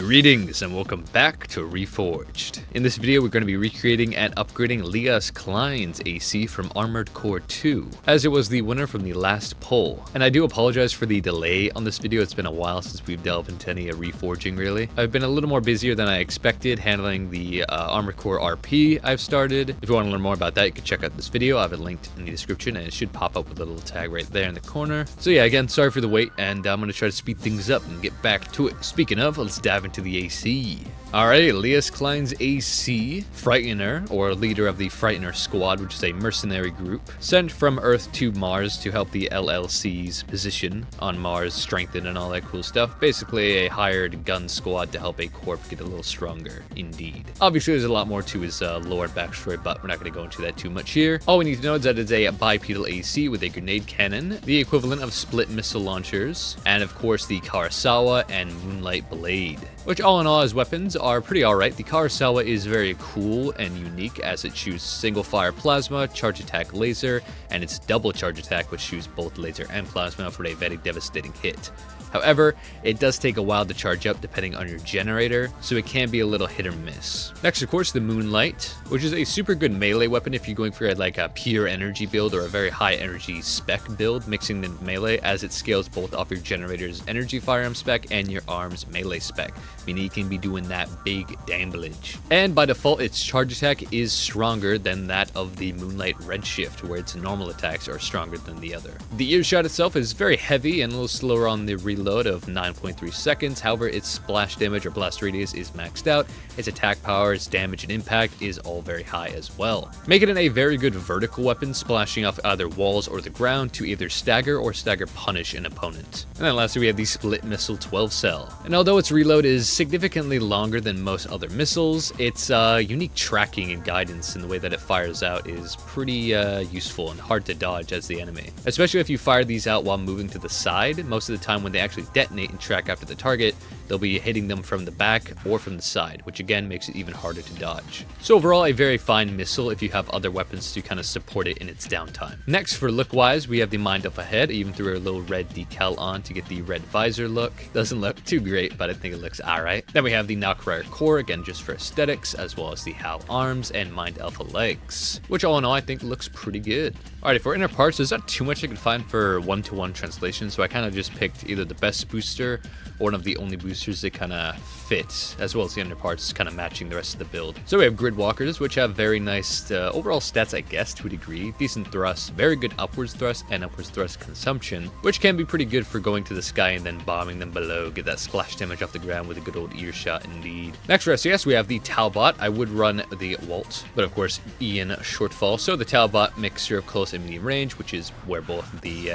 Greetings and welcome back to Reforged. In this video we're going to be recreating and upgrading LEOS KLEIN's AC from Armored Core 2, as it was the winner from the last poll. And I do apologize for the delay on this video. It's been a while since we've delved into any reforging really. I've been a little more busier than I expected handling the Armored Core RP I've started. If you want to learn more about that, you can check out this video. I have it linked in the description and it should pop up with a little tag right there in the corner. So yeah, again, sorry for the wait, and I'm going to try to speed things up and get back to it. Speaking of, let's dive into the AC. Alright, LEOS KLEIN's AC, Frightener, or leader of the Frightener Squad, which is a mercenary group, sent from Earth to Mars to help the LLC's position on Mars strengthen and all that cool stuff. Basically a hired gun squad to help a corp get a little stronger, indeed. Obviously there's a lot more to his lore and backstory, but we're not going to go into that too much here. All we need to know is that it's a bipedal AC with a grenade cannon, the equivalent of split missile launchers, and of course the Kurosawa and Moonlight Blade, which all in all as weapons are pretty alright. The Kurosawa is very cool and unique as it shoots single fire plasma, charge attack laser, and its double charge attack which shoots both laser and plasma for a very devastating hit. However, it does take a while to charge up depending on your generator, so it can be a little hit or miss. Next, of course, the Moonlight, which is a super good melee weapon if you're going for like a pure energy build or a very high energy spec build, mixing them with melee, as it scales both off your generator's energy firearm spec and your arm's melee spec, meaning you can be doing that big damage. And by default, its charge attack is stronger than that of the Moonlight Redshift, where its normal attacks are stronger than the other. The earshot itself is very heavy and a little slower on the reload of 9.3 seconds. However, its splash damage or blast radius is maxed out. Its attack power, its damage and impact is all very high as well, making it a very good vertical weapon, splashing off either walls or the ground to either stagger or stagger punish an opponent. And then lastly we have the split missile 12 cell, and although its reload is significantly longer than most other missiles, its unique tracking and guidance in the way that it fires out is pretty useful and hard to dodge as the enemy, especially if you fire these out while moving to the side. Most of the time when they actually detonate and track after the target, they'll be hitting them from the back or from the side, which again makes it even harder to dodge. So overall, a very fine missile if you have other weapons to kind of support it in its downtime. Next, for look wise, we have the Mind Up Ahead. I even threw a little red decal on to get the red visor look. Doesn't look too great, but I think it looks alright. Then we have the Knockrire Core, again just for aesthetics, as well as the Howl arms and Mind Alpha legs, which all in all I think looks pretty good. Alright, for inner parts, there's not too much I could find for one-to-one translation, so I kind of just picked either the best booster or one of the only boosters that kind of fit, as well as the underparts kind of matching the rest of the build. So we have Grid Walkers, which have very nice overall stats, I guess, to a degree. Decent thrust, very good upwards thrust and upwards thrust consumption, which can be pretty good for going to the sky and then bombing them below, get that splash damage off the ground with a good old earshot indeed. Next for SES, we have the Talbot. I would run the Walt, but of course Ian shortfall. So the Talbot mixture of close and medium range, which is where both the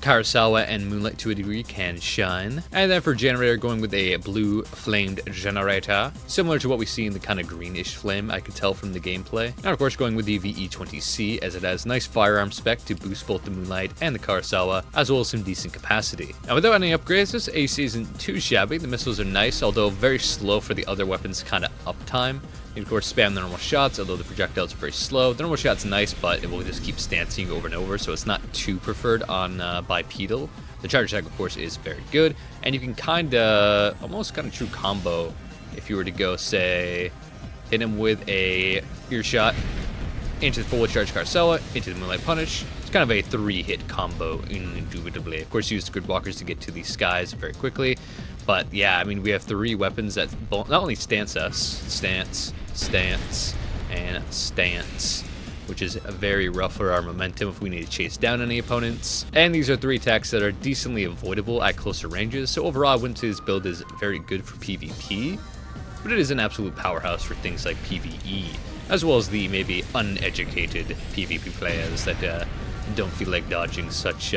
Kurosawa and Moonlight to a degree can shine. And then for generator, going with a blue flamed generator, similar to what we see in the kind of greenish flame I could tell from the gameplay. And of course going with the VE20C, as it has nice firearm spec to boost both the Moonlight and the Kurosawa, as well as some decent capacity. Now without any upgrades, this AC isn't too shabby. The missiles are nice, although very slow for the other weapons kind of uptime. You can of course spam the normal shots, although the projectiles are very slow. The normal shot's nice, but it will just keep stancing over and over, so it's not too preferred on bipedal. The charge attack, of course, is very good, and you can almost kind of true combo if you were to go, say, hit him with a earshot into the fully charged Kurosawa, into the Moonlight Punish. It's kind of a 3-hit combo, indubitably. Of course, use the Grid Walkers to get to the skies very quickly, but yeah, I mean, we have 3 weapons that not only stance us, stance, and stance, which is very rough for our momentum if we need to chase down any opponents. And these are 3 attacks that are decently avoidable at closer ranges, so overall I wouldn't say this build is very good for PvP, but it is an absolute powerhouse for things like PvE, as well as the maybe uneducated PvP players that don't feel like dodging such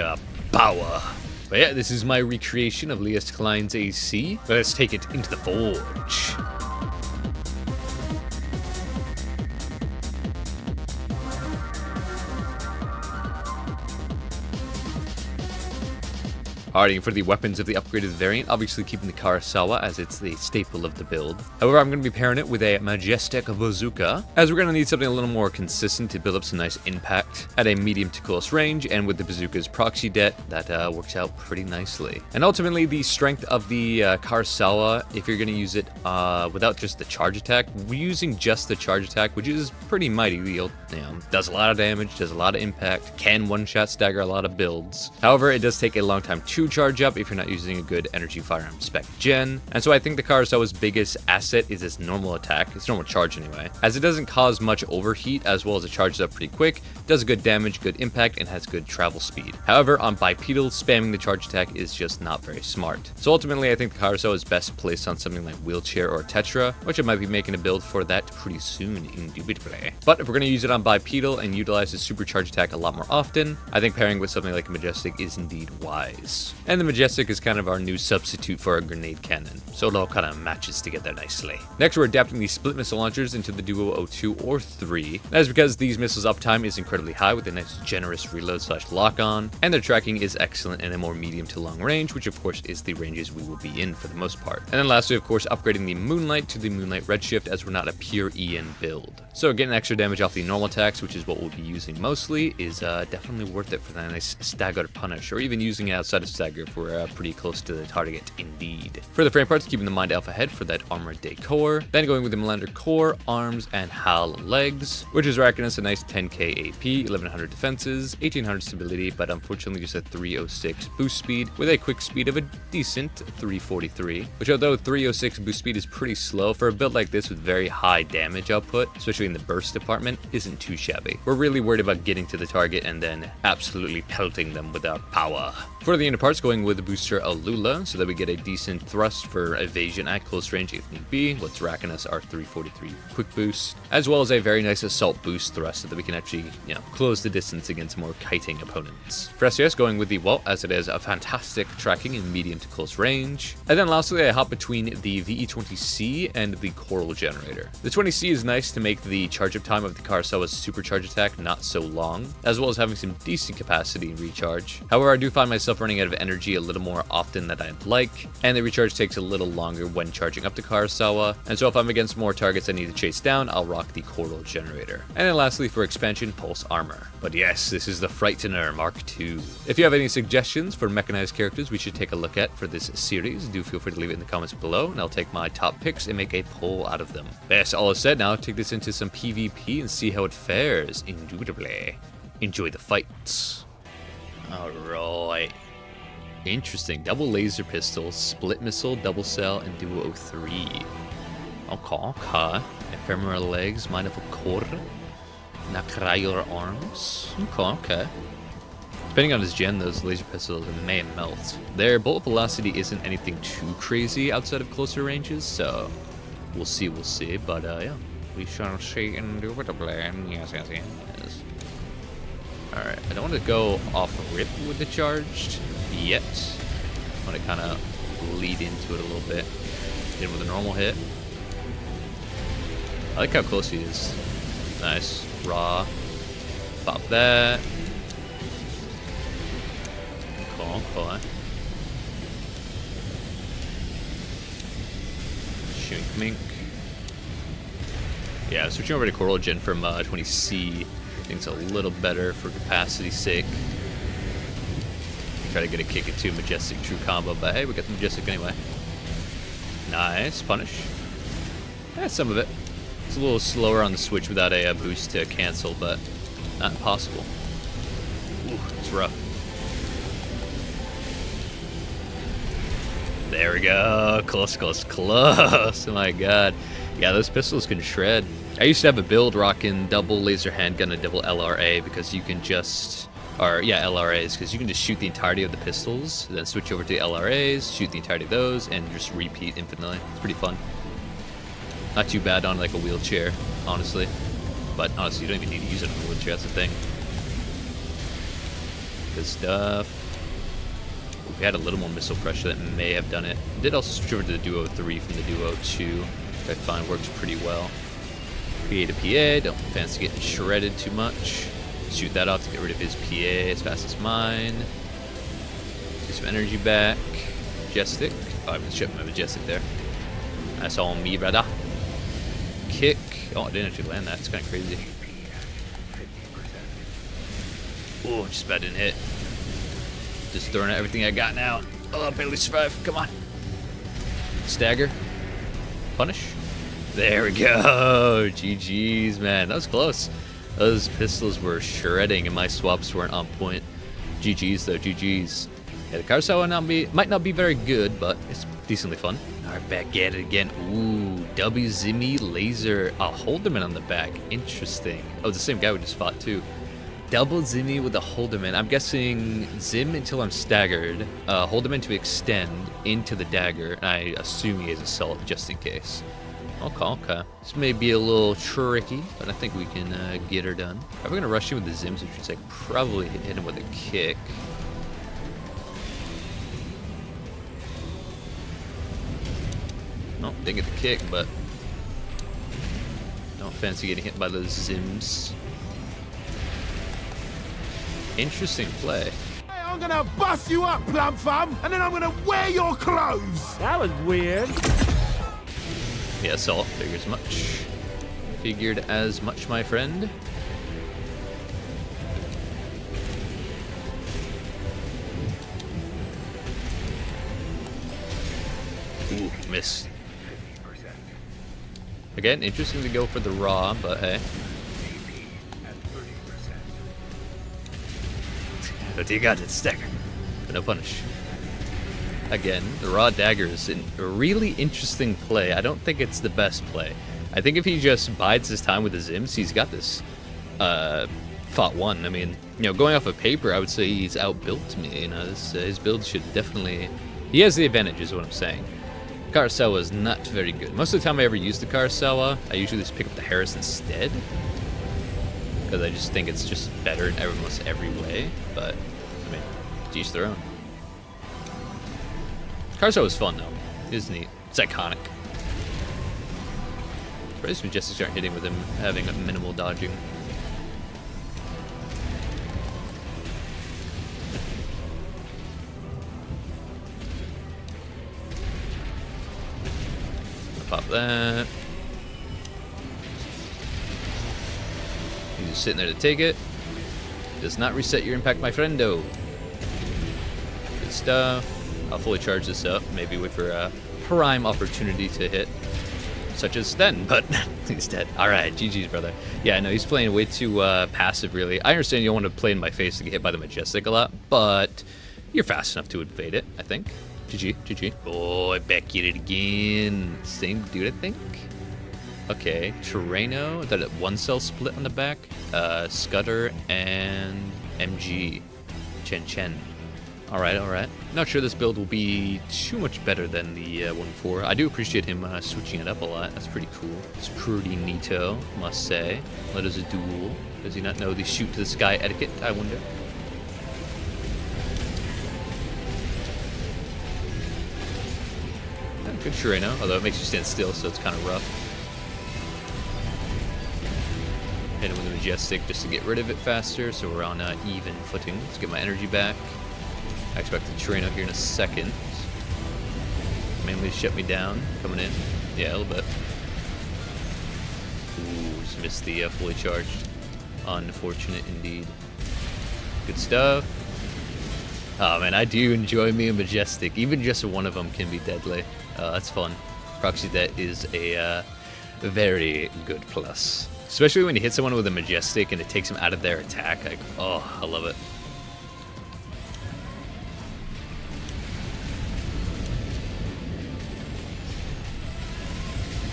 power. But yeah, this is my recreation of LEOS KLEIN's AC. Let's take it into the forge. Alrighty, for the weapons of the upgraded variant, obviously keeping the Kurosawa as it's the staple of the build. However, I'm going to be pairing it with a Majestic Bazooka, as we're going to need something a little more consistent to build up some nice impact at a medium to close range, and with the Bazooka's proxy det, that works out pretty nicely. And ultimately, the strength of the Kurosawa, if you're going to use it without just the charge attack, we're using just the charge attack, which is pretty mighty. Does a lot of damage, does a lot of impact, can one-shot stagger a lot of builds. However, it does take a long time to charge up if you're not using a good energy firearm spec gen, and so I think the Kurosawa's biggest asset is its normal attack, its normal charge anyway, as it doesn't cause much overheat as well as it charges up pretty quick, does good damage, good impact, and has good travel speed. However, on bipedal, spamming the charge attack is just not very smart. So ultimately, I think the Kurosawa is best placed on something like Wheelchair or Tetra, which I might be making a build for that pretty soon, indubitably. But if we're going to use it on bipedal and utilize the supercharge attack a lot more often, I think pairing with something like a Majestic is indeed wise. And the Majestic is kind of our new substitute for a grenade cannon, so it all kind of matches together nicely. Next, we're adapting these split missile launchers into the Duo 02 or 3. That is because these missiles' uptime is incredibly high with a nice generous reload / lock on, and their tracking is excellent in a more medium to long range, which of course is the ranges we will be in for the most part. And then lastly, of course, upgrading the Moonlight to the Moonlight Redshift, as we're not a pure EN build. So getting extra damage off the normal attacks, which is what we'll be using mostly, is definitely worth it for that nice staggered punish, or even using it outside of stagger if we're pretty close to the target indeed. For the frame parts, keeping the Mind Alpha head for that armored decor, then going with the Melander core, arms, and HAL legs, which is racking us a nice 10k AP, 1100 defenses, 1800 stability, but unfortunately just a 306 boost speed with a quick speed of a decent 343, which although 306 boost speed is pretty slow for a build like this with very high damage output, especially in the burst department, isn't too shabby. We're really worried about getting to the target and then absolutely pelting them with our power. For the inner parts, going with the booster Alula, so that we get a decent thrust for evasion at close range if need be, what's racking us our 343 quick boost, as well as a very nice assault boost thrust so that we can actually, close the distance against more kiting opponents. For SCS, going with the Walt, as it is a fantastic tracking in medium to close range. And then lastly, I hop between the VE-20C and the Coral Generator. The 20C is nice to make the charge up time of the Kurosawa's supercharge attack not so long, as well as having some decent capacity and recharge. However, I do find myself running out of energy a little more often than I'd like, and the recharge takes a little longer when charging up the Kurosawa, and so if I'm against more targets I need to chase down, I'll rock the Coral Generator. And then lastly, for expansion, Pulse Armor. But yes, this is the Frightener Mark II. If you have any suggestions for mechanized characters we should take a look at for this series, do feel free to leave it in the comments below, and I'll take my top picks and make a poll out of them. Yes, all is said, now take this into some PvP and see how it fares, indubitably. Enjoy the fights. Alright. Interesting. Double laser pistol, split missile, double cell, and Duo 03. Okay. Ephemeral legs, Mind of a core. Nacrayur arms. Okay. Depending on his gen, those laser pistols may melt. Their bullet velocity isn't anything too crazy outside of closer ranges, so we'll see, but yeah. We shall see indubitably. Yes. Alright, I don't want to go off rip with the charged yet. I want to kind of lead into it a little bit. Hit him with a normal hit. I like how close he is. Nice. Raw. Pop that. Cool. Shink mink. Yeah, switching over to Coral Gen from 20C. I think it's a little better for capacity's sake. Try to get a kick into Majestic True Combo, but hey, we got the Majestic anyway. Nice. Punish. That's some of it. It's a little slower on the switch without a boost to cancel, but not impossible. Ooh, it's rough. There we go. Close. Oh my god. Yeah, those pistols can shred. I used to have a build rocking double laser handgun and double LRA because you can just... LRAs, because you can just shoot the entirety of the pistols, then switch over to the LRAs, shoot the entirety of those, and just repeat infinitely. It's pretty fun. Not too bad on like a wheelchair, honestly. But honestly, you don't even need to use it on a wheelchair, that's the thing. Good stuff. If we had a little more missile pressure, that may have done it. I did also switch over to the Duo 3 from the Duo 2, which I find works pretty well. PA to PA, don't fancy getting shredded too much. Shoot that off to get rid of his PA as fast as mine. Get some energy back. Majestic. Oh, I misshot my Majestic there. That's all me, brother. Kick. Oh, I didn't actually land that. It's kind of crazy. Oh, just about didn't hit. Just throwing out everything I got now. Oh, barely survived. Come on. Stagger. Punish. There we go. GG's, man. That was close. Those pistols were shredding and my swaps weren't on point. GG's, though. GG's. Yeah, the Carousel might not be very good, but it's decently fun. Alright, back at it again. Ooh, W Zimmy Laser. A Holderman on the back. Interesting. Oh, the same guy we just fought, too. Double Zimmy with a Holderman. I'm guessing Zim until I'm staggered. Holderman to extend into the dagger. And I assume he has Assault just in case. Okay, okay. This may be a little tricky, but I think we can get her done. Are we going to rush him with the Zims, which is like probably hit him with a kick. Oh, didn't get the kick, but don't fancy getting hit by those Zims. Interesting play. Hey, I'm gonna bust you up, plum fam, and then I'm gonna wear your clothes. That was weird. Yeah, Assault figures much. Figured as much, my friend. Ooh, missed. Again, interesting to go for the raw, but hey. What you got? It's stagger. But no punish. Again, the raw dagger is a really interesting play. I don't think it's the best play. I think if he just bides his time with the Zims, he's got this fought one. I mean, you know, going off of paper, I would say he's outbuilt me. You know, his build should definitely... He has the advantage, is what I'm saying. Carousel is not very good. Most of the time I ever use the Carousel, I usually just pick up the Harris instead. Because I just think it's just better in almost every way. But, I mean, to each their own. Carousel was fun, though. It is neat. It's iconic. Surprised Majestics aren't hitting with him having a minimal dodging. Pop that. He's just sitting there to take it. Does not reset your impact, my friendo. Good stuff. I'll fully charge this up. Maybe wait for a prime opportunity to hit. Such as then, but he's dead. Alright, GG's, brother. Yeah, no, he's playing way too passive, really. I understand you don't want to play in my face to get hit by the Majestic a lot, but you're fast enough to evade it, I think. GG, GG. Oh, I back at it again. Same dude, I think. Okay, Terreno, that one cell split on the back. Scudder and MG. Chen. Alright, alright. Not sure this build will be too much better than the 1-4. I do appreciate him switching it up a lot. That's pretty cool. It's pretty neato, must say. Let us duel. Does he not know the shoot to the sky etiquette, I wonder? Good Terreno, although it makes you stand still, so it's kind of rough. Hit him with a Majestic just to get rid of it faster, so we're on even footing. Let's get my energy back. I expect the Terreno here in a second. Mainly shut me down, coming in. Yeah, a little bit. Ooh, just missed the fully charged. Unfortunate indeed. Good stuff. Oh man, I do enjoy me a Majestic. Even just one of them can be deadly. That's fun. Proxy Debt is a very good plus. Especially when you hit someone with a Majestic and it takes them out of their attack. Like, oh, I love it.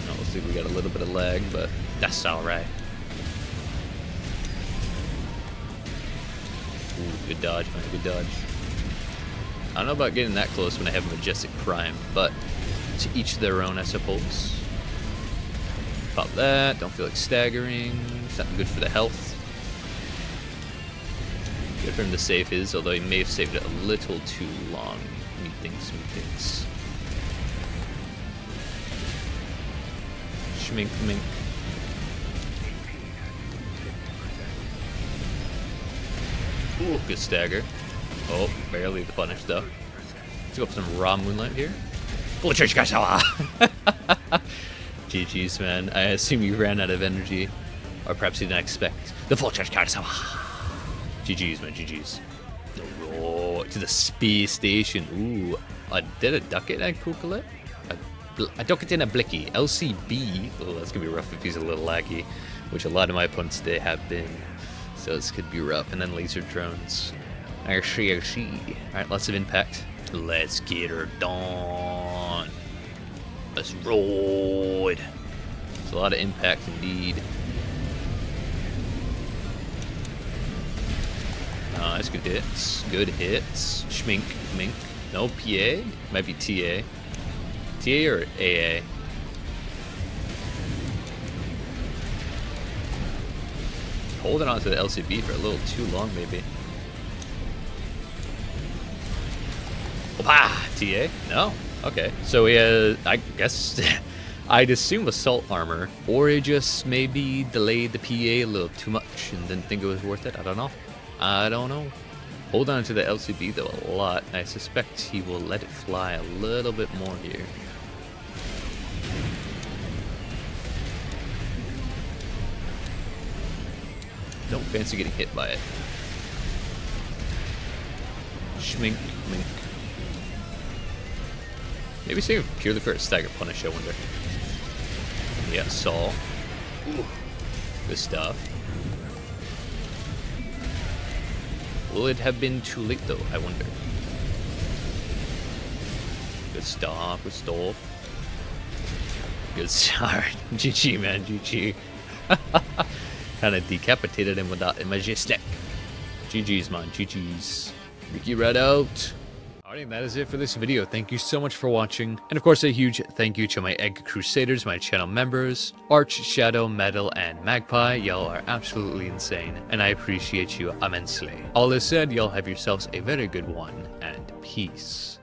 Oh, looks like we got a little bit of lag, but that's alright. Ooh, good dodge, man, good dodge. I don't know about getting that close when I have a Majestic Prime, but to each their own, I suppose. Pop that. Don't feel like staggering. It's not good for the health. Good for him to save his, although he may have saved it a little too long. Methinks. Schmink. Ooh, good stagger. Oh, barely the punish though. Let's go for some raw moonlight here. Full charge, Gasawa! GG's, man. I assume you ran out of energy. Or perhaps you didn't expect the full charge Gasawa. GG's, man. GG's. Oh, to the space station. Ooh. Did a duck it and cool it? I duck it in a blicky. LCB. Oh, that's gonna be rough if he's a little laggy, which a lot of my opponents today have been. So this could be rough. And then laser drones. Alright, lots of impact. Let's get her done. Let's roll. It's a lot of impact indeed. Nice, good hits. Good hits. Schmink, mink. No, PA? Might be TA. TA or AA? Holding on to the LCB for a little too long, maybe. Opa! TA? No? Okay. So he has, I guess, I'd assume assault armor, or he just maybe delayed the PA a little too much and didn't think it was worth it. I don't know. I don't know. Hold on to the LCB though a lot. I suspect he will let it fly a little bit more here. Don't fancy getting hit by it. Schmink, mink. Maybe save purely for a stagger punish, I wonder. Yeah, Saul. Ooh. Good stuff. Will it have been too late though, I wonder? Good stuff, good stuff. Good start. GG, man, GG. Kinda decapitated him without a majestic. GG's, man, GG's. Ricky Red out. Alright, that is it for this video. Thank you so much for watching. And of course, a huge thank you to my Egg Crusaders, my channel members, Arch, Shadow, Metal, and Magpie. Y'all are absolutely insane, and I appreciate you immensely. All this said, y'all have yourselves a very good one, and peace.